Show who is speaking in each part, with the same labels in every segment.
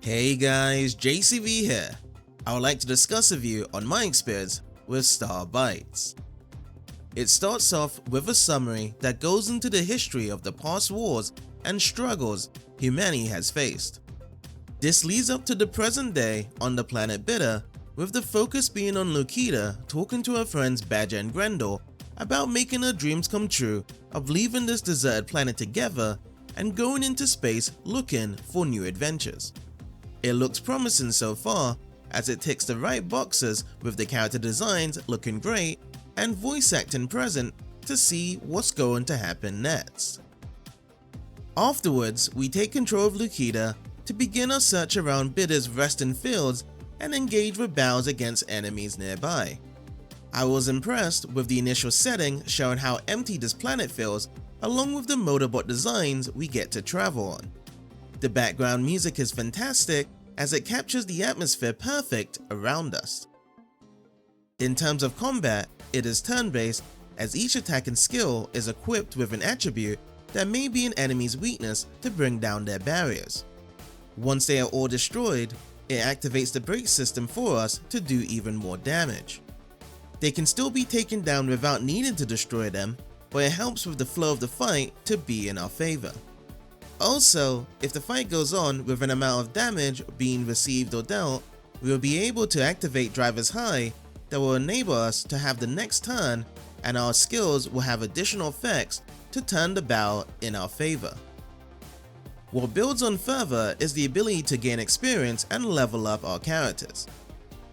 Speaker 1: Hey guys, JCV here. I would like to discuss with you on my experience with Starbites. It starts off with a summary that goes into the history of the past wars and struggles humanity has faced. This leads up to the present day on the planet Bitter, with the focus being on Lukita talking to her friends Badger and Grendel about making her dreams come true of leaving this deserted planet together and going into space looking for new adventures. It looks promising so far, as it ticks the right boxes with the character designs looking great and voice acting present to see what's going to happen next. Afterwards, we take control of Lukita to begin our search around Bitter's resting fields and engage with battles against enemies nearby. I was impressed with the initial setting showing how empty this planet feels, along with the motorbot designs we get to travel on. The background music is fantastic as it captures the atmosphere perfect around us. In terms of combat, it is turn-based, as each attack and skill is equipped with an attribute that may be an enemy's weakness to bring down their barriers. Once they are all destroyed, it activates the brake system for us to do even more damage. They can still be taken down without needing to destroy them, but it helps with the flow of the fight to be in our favor. Also, if the fight goes on with an amount of damage being received or dealt, we will be able to activate Driver's High that will enable us to have the next turn, and our skills will have additional effects to turn the battle in our favor. What builds on further is the ability to gain experience and level up our characters.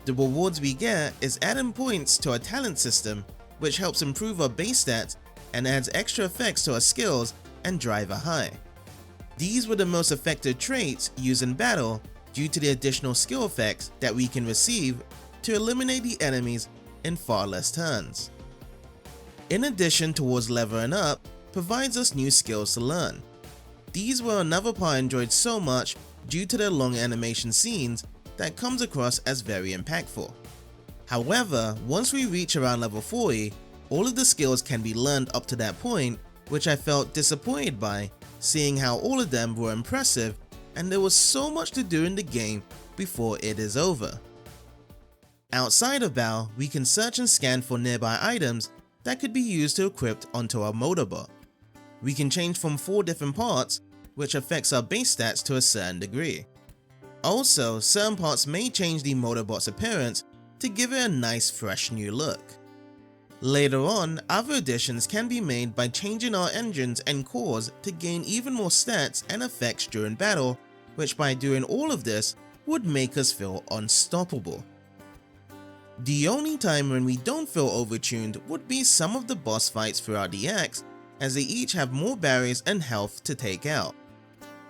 Speaker 1: The rewards we get is adding points to our talent system, which helps improve our base stats and adds extra effects to our skills and Driver High. These were the most effective traits used in battle due to the additional skill effects that we can receive to eliminate the enemies in far less turns. In addition towards leveling up, provides us new skills to learn. These were another part I enjoyed so much due to their long animation scenes that comes across as very impactful. However, once we reach around level 40, all of the skills can be learned up to that point, which I felt disappointed by, seeing how all of them were impressive and there was so much to do in the game before it is over. Outside of battle, we can search and scan for nearby items that could be used to equip onto our motorbot. We can change from 4 different parts, which affects our base stats to a certain degree. Also, certain parts may change the motorbot's appearance to give it a nice fresh new look. Later on, other additions can be made by changing our engines and cores to gain even more stats and effects during battle, which by doing all of this would make us feel unstoppable. The only time when we don't feel overtuned would be some of the boss fights throughout the acts, as they each have more barriers and health to take out.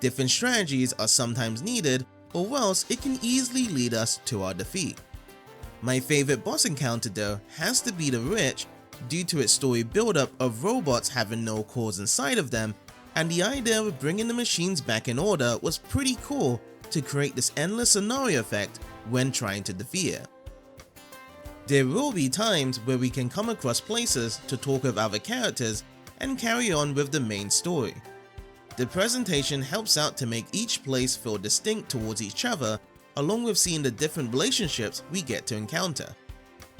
Speaker 1: Different strategies are sometimes needed, or else it can easily lead us to our defeat. My favorite boss encounter though has to be the Rich, due to its story build-up of robots having no cores inside of them, and the idea of bringing the machines back in order was pretty cool to create this endless scenario effect when trying to defeat it. There will be times where we can come across places to talk with other characters and carry on with the main story. The presentation helps out to make each place feel distinct towards each other, along with seeing the different relationships we get to encounter.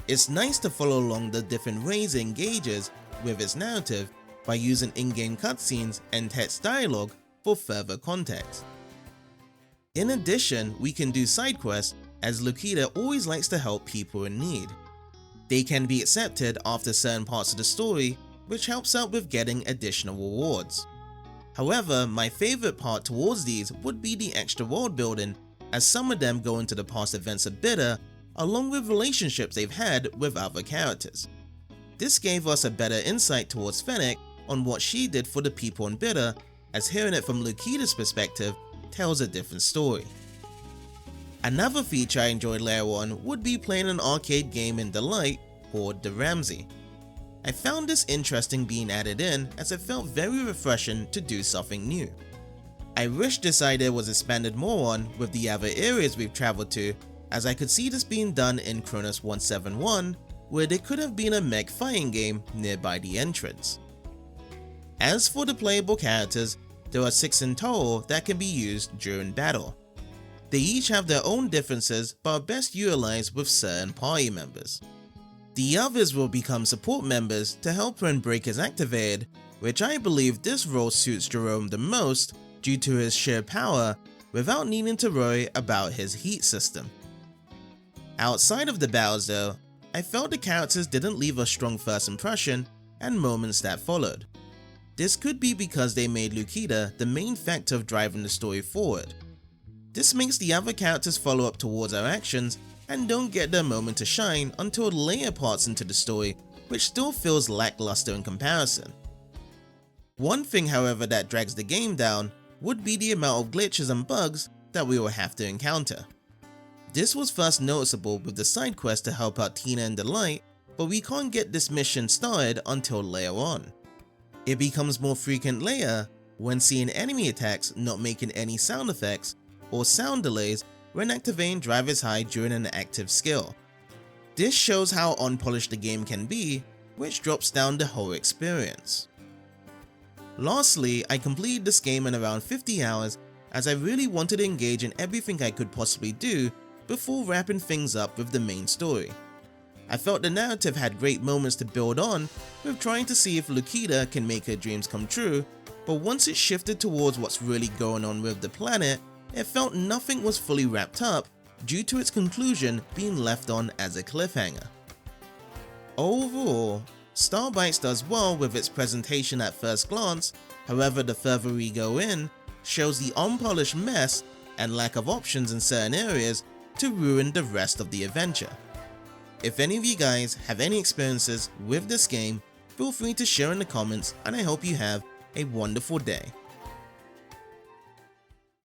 Speaker 1: It's nice to follow along the different ways it engages with its narrative by using in-game cutscenes and text dialogue for further context. In addition, we can do side quests, as Lukita always likes to help people in need. They can be accepted after certain parts of the story, which helps out with getting additional rewards. However, my favorite part towards these would be the extra world building, as some of them go into the past events of Bitter, along with relationships they've had with other characters. This gave us a better insight towards Fennec on what she did for the people in Bitter, as hearing it from Lukita's perspective tells a different story. Another feature I enjoyed later on would be playing an arcade game in Delight called The Ramsey. I found this interesting being added in, as it felt very refreshing to do something new. I wish this idea was expanded more on with the other areas we've traveled to, as I could see this being done in Chronos 171, where there could have been a mech fighting game nearby the entrance. As for the playable characters, there are 6 in total that can be used during battle. They each have their own differences but are best utilized with certain party members. The others will become support members to help when Break is activated, which I believe this role suits Jerome the most due to his sheer power without needing to worry about his heat system. Outside of the battles though, I felt the characters didn't leave a strong first impression and moments that followed. This could be because they made Lukita the main factor of driving the story forward. This makes the other characters follow up towards our actions and don't get their moment to shine until later parts into the story, which still feels lackluster in comparison. One thing however that drags the game down would be the amount of glitches and bugs that we will have to encounter. This was first noticeable with the side quest to help out Tina and Delight, but we can't get this mission started until later on. It becomes more frequent later when seeing enemy attacks not making any sound effects or sound delays when activating Driver's High during an active skill. This shows how unpolished the game can be, which drops down the whole experience. Lastly, I completed this game in around 50 hours as I really wanted to engage in everything I could possibly do before wrapping things up with the main story. I felt the narrative had great moments to build on with trying to see if Lukita can make her dreams come true, but once it shifted towards what's really going on with the planet, it felt nothing was fully wrapped up due to its conclusion being left on as a cliffhanger. Overall, Starbites does well with its presentation at first glance, however the further we go in, shows the unpolished mess and lack of options in certain areas to ruin the rest of the adventure. If any of you guys have any experiences with this game, feel free to share in the comments and I hope you have a wonderful day.